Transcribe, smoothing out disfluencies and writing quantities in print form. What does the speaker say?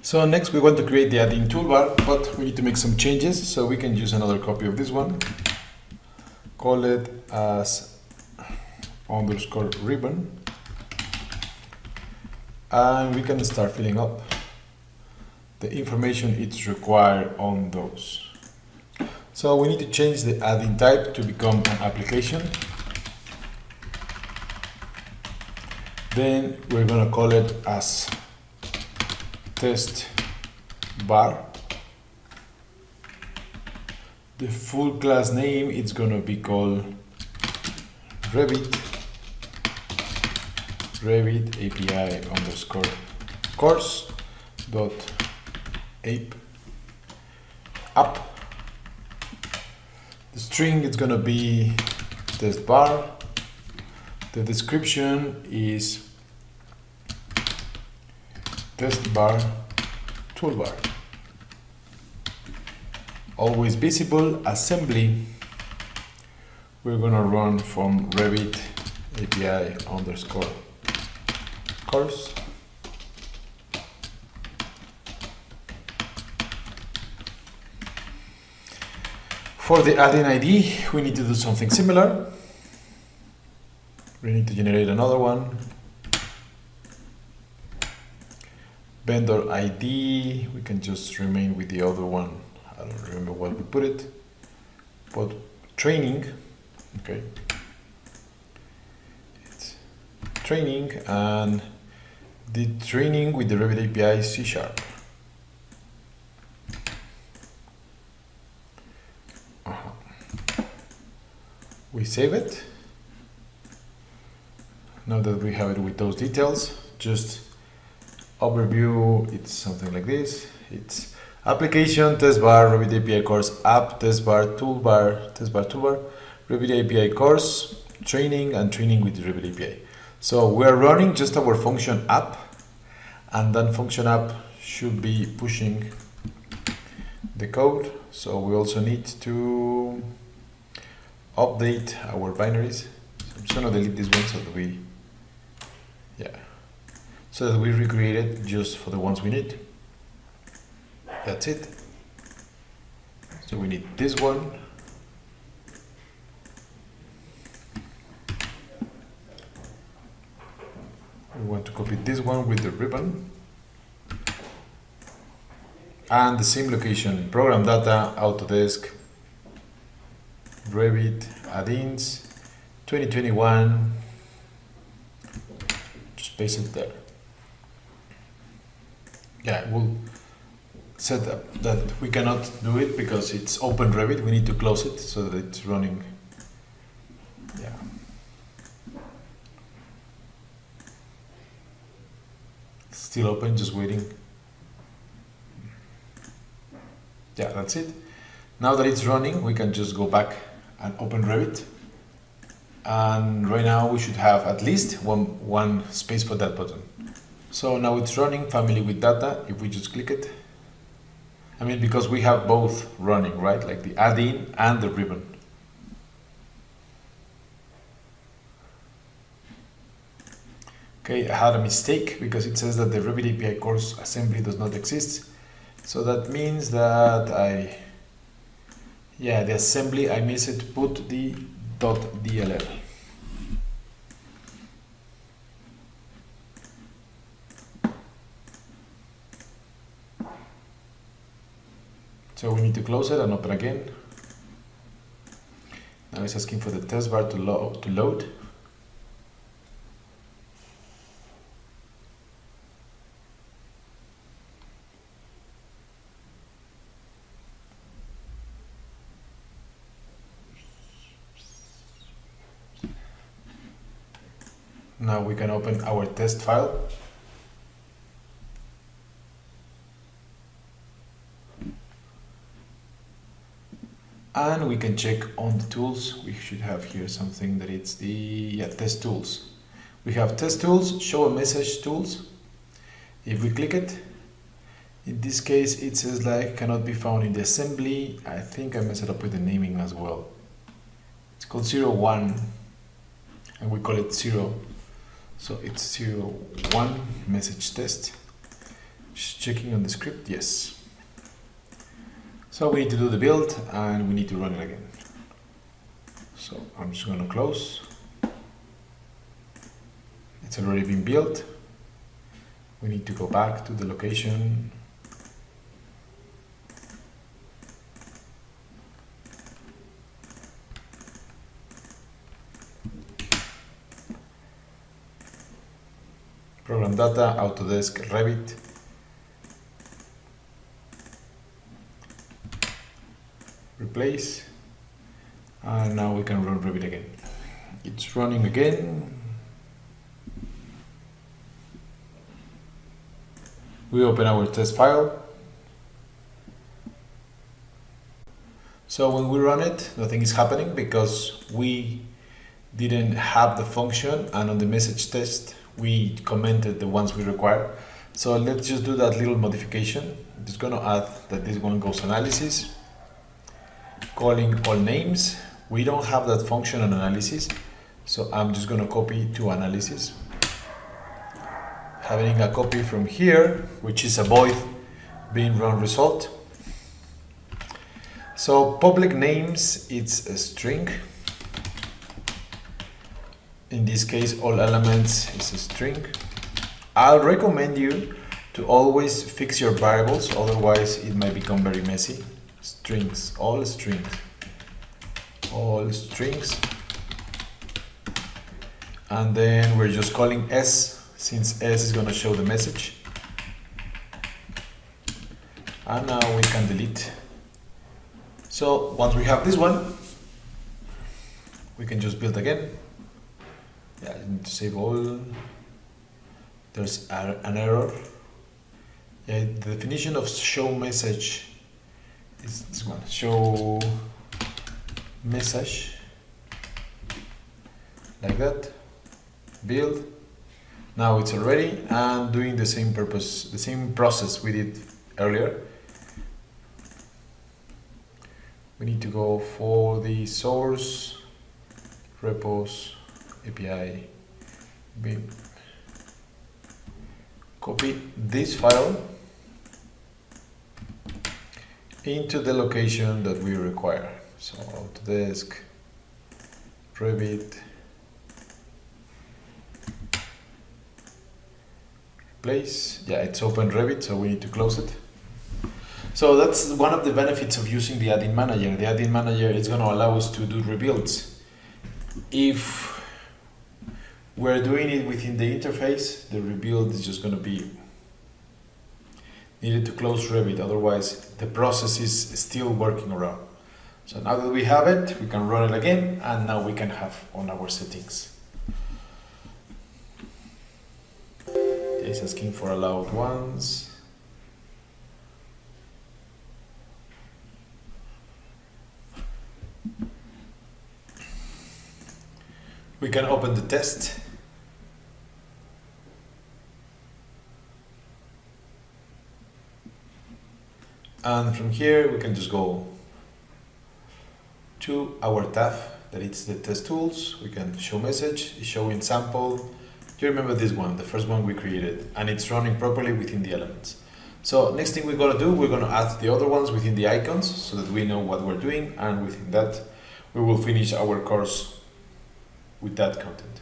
So next we want to create the Addin toolbar, but we need to make some changes, so we can use another copy of this one. Call it as underscore ribbon, and we can start filling up the information it's required on those. So we need to change the Addin type to become an application. Then we're going to call it as test bar. The full class name is going to be called Revit API underscore course dot app. The string is going to be test bar. The description is test bar toolbar. Always visible assembly. We're going to run from Revit API underscore course. For the Addin ID, we need to do something similar. We need to generate another one. Vendor ID, we can just remain with the other one. I don't remember what we put it. But training, okay. It's training, and the training with the Revit API C#. We save it. Now that we have it with those details, just overview, it's something like this. It's application, test bar, Revit API course, app, test bar, toolbar, Revit API course, training, and training with the Revit API. So we're running just our function app, and that function app should be pushing the code. So we also need to update our binaries. So I'm just gonna delete this one so that we recreate it just for the ones we need. That's it. So we need this one. We want to copy this one with the ribbon. And the same location, program data, Autodesk, Revit, Addins, 2021, just paste it there. Yeah, we'll set up that we cannot do it because it's open Revit. We need to close it so that it's running. Yeah. Still open, just waiting. Yeah, that's it. Now that it's running, we can just go back and open Revit. And right now we should have at least one space for that button. So now it's running, family with data. If we just click it, I mean, because we have both running, right? Like the Addin and the ribbon. Okay, I had a mistake because it says that the Revit API course assembly does not exist. So that means that the assembly, I missed it, put the .dll. So we need to close it and open again. Now it's asking for the test bar to load. Now we can open our test file. And we can check on the tools. We should have here something that it's the test tools. We have test tools, show a message tools. If we click it, in this case it says like cannot be found in the assembly. I think I messed it up with the naming as well. It's called 01 and we call it 0. So it's 01 message test. Just checking on the script, yes. So we need to do the build and we need to run it again. So I'm just going to close. It's already been built. We need to go back to the location. Program data, Autodesk, Revit. Replace. And now we can run Revit again. It's running again. We open our test file. So when we run it, nothing is happening because we didn't have the function, and on the message test we commented the ones we require. So let's just do that little modification. I'm just going to add that this one goes analysis, calling all names. We don't have that function on analysis, so I'm just going to copy to analysis. Having a copy from here, which is a void being run result. So public names, it's a string. In this case, all elements is a string. I'll recommend you to always fix your variables, otherwise it might become very messy. Strings, all strings. All strings. And then we're just calling S, since S is going to show the message. And now we can delete. So once we have this one, we can just build again. Yeah, I need to save all. There's an error. Yeah, the definition of show message is this one. Show message. Like that. Build. Now it's already and doing the same purpose, the same process we did earlier. We need to go for the source, repos, API, BIM. Copy this file into the location that we require. So Autodesk, Revit, place. Yeah, it's open Revit, so we need to close it. So that's one of the benefits of using the Addin Manager. The Addin Manager is going to allow us to do rebuilds. If we're doing it within the interface, the rebuild is just going to be needed to close Revit, otherwise the process is still working around. So now that we have it, we can run it again, and now we can have on our settings. It's asking for allowed ones. We can open the test. And from here we can just go to our tab that it's the test tools. We can show message, it's showing sample. You remember this one, the first one we created, and it's running properly within the elements. So next thing we're going to do, we're going to add the other ones within the icons so that we know what we're doing, and within that we will finish our course with that content.